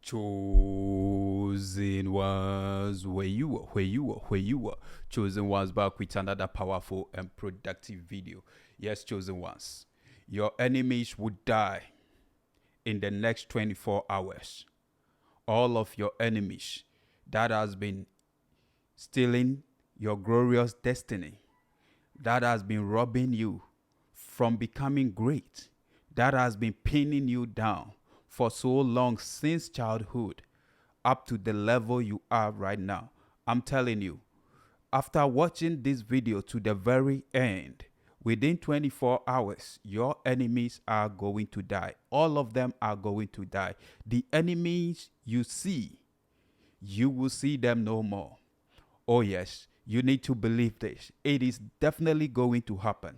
Chosen ones, where you are. Chosen ones, back with another powerful and productive video. Yes, chosen ones. Your enemies would die in the next 24 hours. All of your enemies that has been stealing your glorious destiny, that has been robbing you from becoming great, that has been pinning you down for so long since childhood up to the level you are right now. I'm telling you, after watching this video to the very end, within 24 hours, your enemies are going to die. All of them are going to die. The enemies you see, you will see them no more. Oh, yes, you need to believe this. It is definitely going to happen.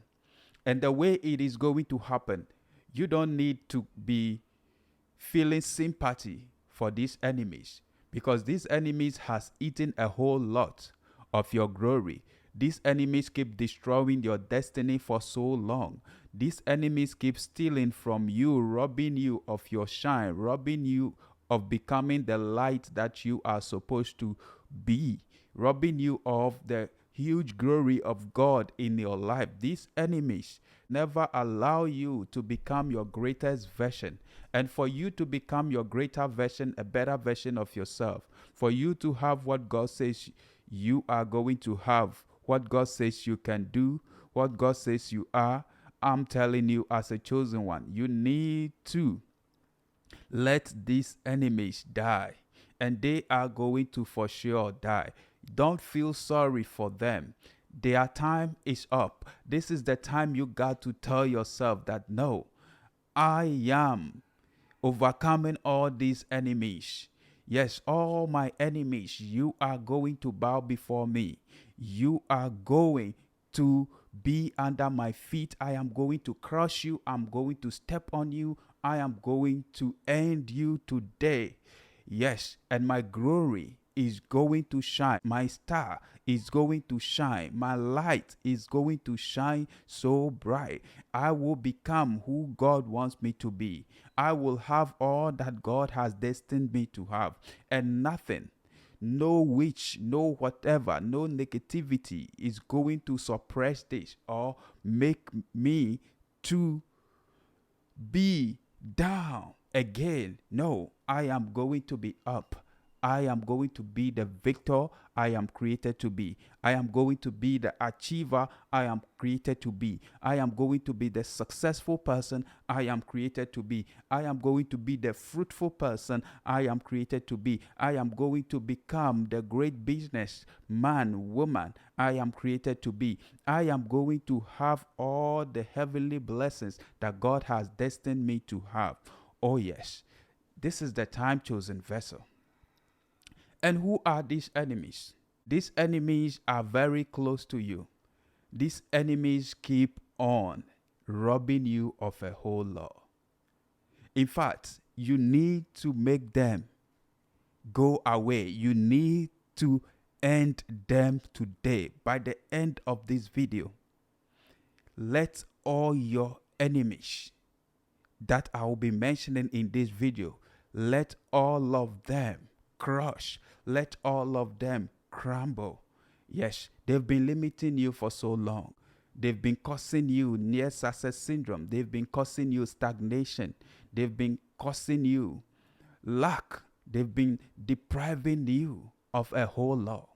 And the way it is going to happen, you don't need to be feeling sympathy for these enemies, because these enemies has eaten a whole lot of your glory. These enemies keep destroying your destiny for so long. These enemies keep stealing from you, robbing you of your shine, robbing you of becoming the light that you are supposed to be, robbing you of the huge glory of God in your life. These enemies never allow you to become your greatest version. And for you to become your greater version, a better version of yourself, for you to have what God says you are going to have, what God says you can do, what God says you are, I'm telling you, as a chosen one, you need to let these enemies die. And they are going to for sure die. Don't feel sorry for them. Their time is up. This is the time you got to tell yourself that no, I am overcoming all these enemies. Yes, all my enemies, you are going to bow before me. You are going to be under my feet. I am going to crush you. I'm going to step on you. I am going to end you today. Yes, and my glory is going to shine. My star is going to shine. My light is going to shine so bright. I will become who God wants me to be. I will have all that God has destined me to have. And nothing, no witch, no whatever, no negativity is going to suppress this or make me to be down again. No, I am going to be up. I am going to be the victor I am created to be. I am going to be the achiever I am created to be. I am going to be the successful person I am created to be. I am going to be the fruitful person I am created to be. I am going to become the great business man, woman I am created to be. I am going to have all the heavenly blessings that God has destined me to have. Oh, yes, this is the time chosen vessel. And who are these enemies? These enemies are very close to you. These enemies keep on robbing you of a whole lot. In fact, you need to make them go away. You need to end them today. By the end of this video, let all your enemies that I will be mentioning in this video, let all of them crush. Let all of them crumble. Yes, they've been limiting you for so long. They've been causing you near success syndrome. They've been causing you stagnation. They've been causing you lack. They've been depriving you of a whole lot.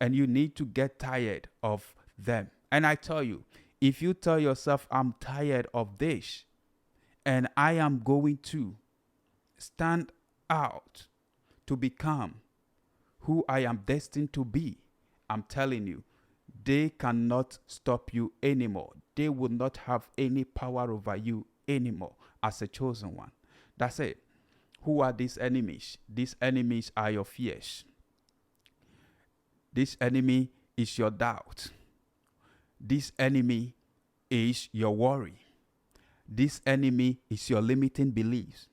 And you need to get tired of them. And I tell you, if you tell yourself, I'm tired of this, and I am going to stand out to become who I am destined to be, I'm telling you, they cannot stop you anymore. They will not have any power over you anymore as a chosen one. That's it. Who are these enemies? These enemies are your fears. This enemy is your doubt. This enemy is your worry. This enemy is your limiting beliefs.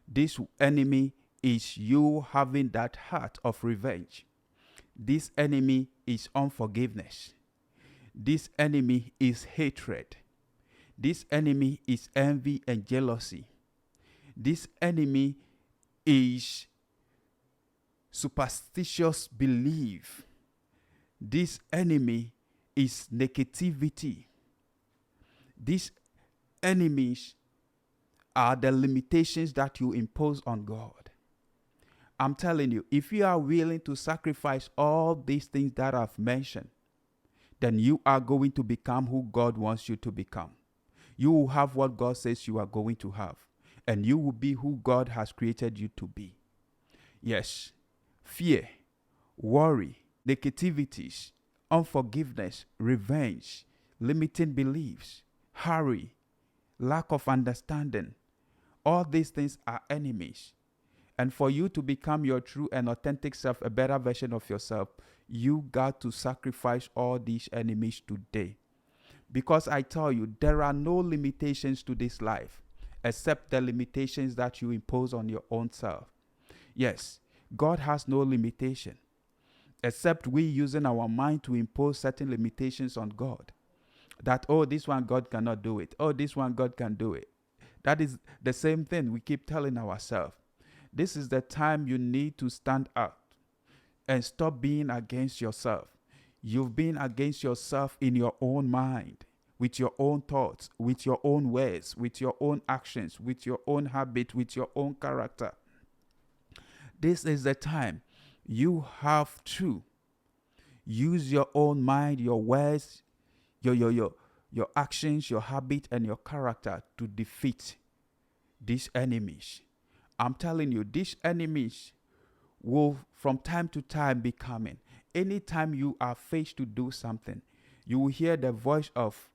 This enemy is you having that heart of revenge. This enemy is unforgiveness. This enemy is hatred. This enemy is envy and jealousy. This enemy is superstitious belief. This enemy is negativity. These enemies are the limitations that you impose on God. I'm telling you, if you are willing to sacrifice all these things that I've mentioned, then you are going to become who God wants you to become. You will have what God says you are going to have, and you will be who God has created you to be. Yes, fear, worry, negativities, unforgiveness, revenge, limiting beliefs, hurry, lack of understanding, all these things are enemies. And for you to become your true and authentic self, a better version of yourself, you got to sacrifice all these enemies today. Because I tell you, there are no limitations to this life except the limitations that you impose on your own self. Yes, God has no limitation except we using our mind to impose certain limitations on God. That, oh, this one God cannot do it. Oh, this one God can do it. That is the same thing we keep telling ourselves. This is the time you need to stand up and stop being against yourself. You've been against yourself in your own mind, with your own thoughts, with your own words, with your own actions, with your own habit, with your own character. This is the time you have to use your own mind, your words, your actions, your habit, and your character to defeat these enemies. I'm telling you, these enemies will from time to time be coming. Anytime you are faced to do something, you will hear the voice of,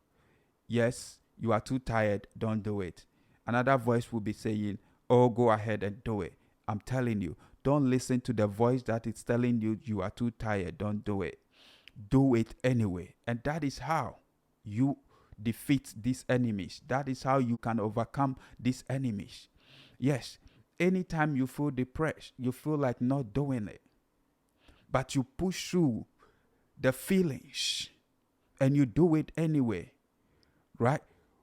yes, you are too tired, don't do it. Another voice will be saying, oh, go ahead and do it. I'm telling you, don't listen to the voice that is telling you you are too tired, don't do it. Do it anyway. And that is how you defeat these enemies. That is how you can overcome these enemies. Yes, anytime you feel depressed, you feel like not doing it, but you push through the feelings and you do it anyway, right?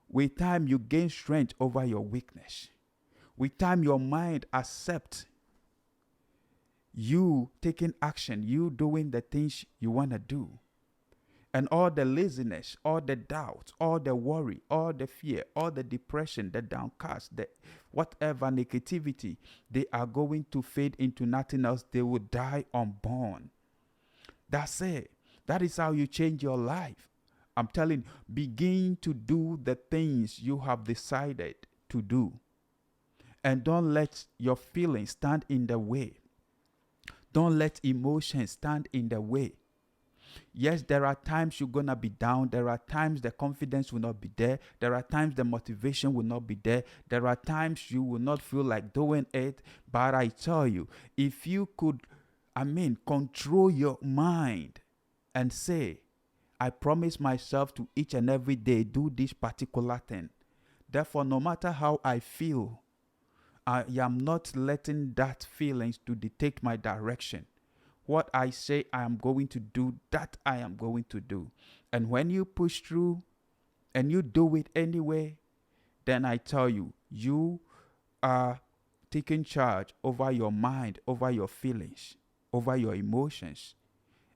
With time, you gain strength over your weakness. With time, your mind accepts you taking action, you doing the things you want to do. And all the laziness, all the doubt, all the worry, all the fear, all the depression, the downcast, the whatever negativity, they are going to fade into nothing else. They will die unborn. That's it. That is how you change your life. I'm telling you, begin to do the things you have decided to do. And don't let your feelings stand in the way. Don't let emotions stand in the way. Yes, there are times you're going to be down. There are times the confidence will not be there. There are times the motivation will not be there. There are times you will not feel like doing it. But I tell you, if you could, control your mind and say, I promise myself to each and every day do this particular thing. Therefore, no matter how I feel, I am not letting that feelings to dictate my direction. What I say I am going to do, that I am going to do. And when you push through and you do it anyway, then I tell you, you are taking charge over your mind, over your feelings, over your emotions.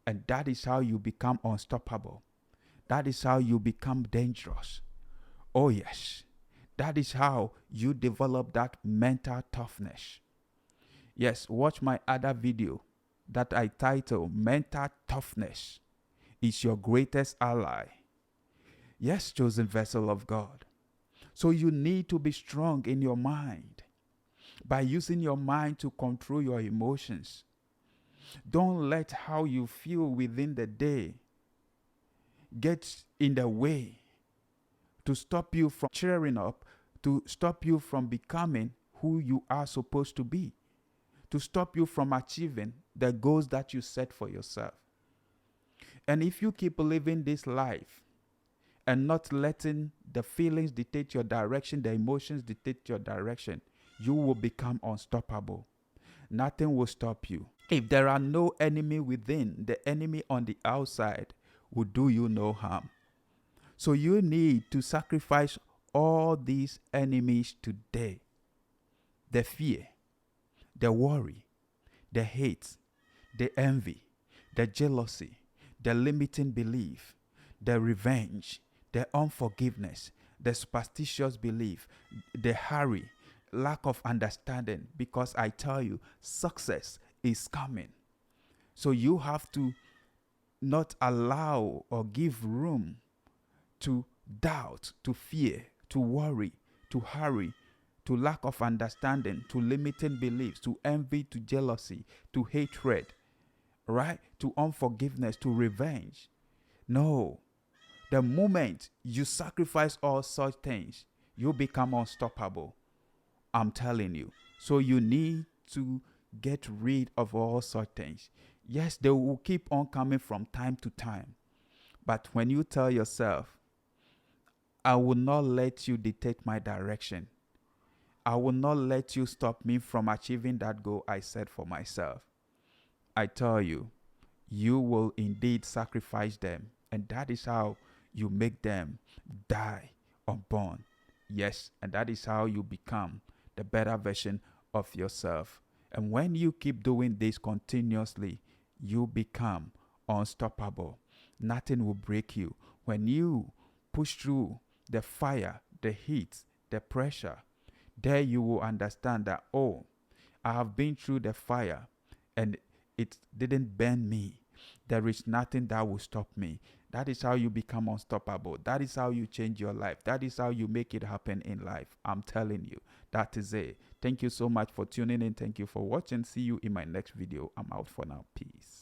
And that is how you become unstoppable. That is how you become dangerous. Oh yes, that is how you develop that mental toughness. Yes, watch my other video that I title Mental Toughness is Your Greatest Ally. Yes, chosen vessel of God. So you need to be strong in your mind by using your mind to control your emotions. Don't let how you feel within the day get in the way to stop you from cheering up, to stop you from becoming who you are supposed to be, to stop you from achieving the goals that you set for yourself. And if you keep living this life and not letting the feelings dictate your direction, the emotions dictate your direction, you will become unstoppable. Nothing will stop you. If there are no enemy within, the enemy on the outside will do you no harm. So you need to sacrifice all these enemies today. The fear, the worry, the hate, the envy, the jealousy, the limiting belief, the revenge, the unforgiveness, the superstitious belief, the hurry, lack of understanding. Because I tell you, success is coming. So you have to not allow or give room to doubt, to fear, to worry, to hurry, to lack of understanding, to limiting beliefs, to envy, to jealousy, to hatred, right? To unforgiveness, to revenge. No. The moment you sacrifice all such things, you become unstoppable. I'm telling you. So you need to get rid of all such things. Yes, they will keep on coming from time to time. But when you tell yourself, I will not let you dictate my direction, I will not let you stop me from achieving that goal I set for myself, I tell you, you will indeed sacrifice them. And that is how you make them die unborn. Yes, and that is how you become the better version of yourself. And when you keep doing this continuously, you become unstoppable. Nothing will break you. When you push through the fire, the heat, the pressure, there you will understand that, oh, I have been through the fire and it didn't burn me. There is nothing that will stop me. That is how you become unstoppable. That is how you change your life. That is how you make it happen in life. I'm telling you, that is it. Thank you so much for tuning in. Thank you for watching. See you in my next video. I'm out for now. Peace.